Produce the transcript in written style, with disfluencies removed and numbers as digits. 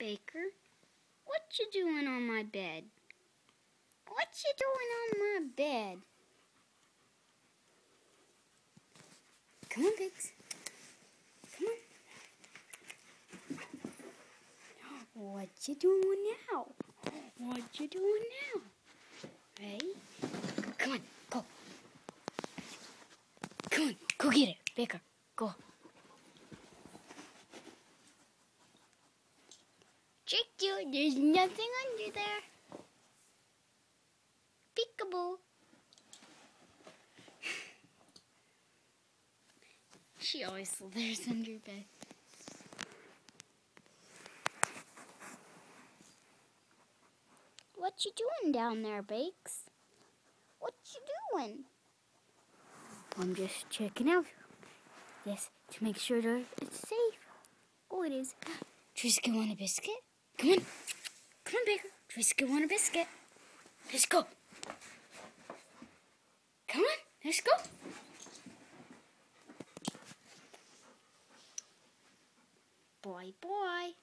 Baker, what you doing on my bed? What you doing on my bed? Come on, Biggs. Come on. What you doing now? What you doing now? Ready? Come on, go. Come on, go get it, Baker. Go. Tricked you. There's nothing under there. Peekaboo. She always slithers under bed. What you doing down there, Bakes? What you doing? I'm just checking out this to make sure that it's safe. Oh, it is. Triscuit, want a biscuit? Come on. Come on, Baker. Triscuit, want a biscuit? Let's go. Come on. Let's go. Boy, boy.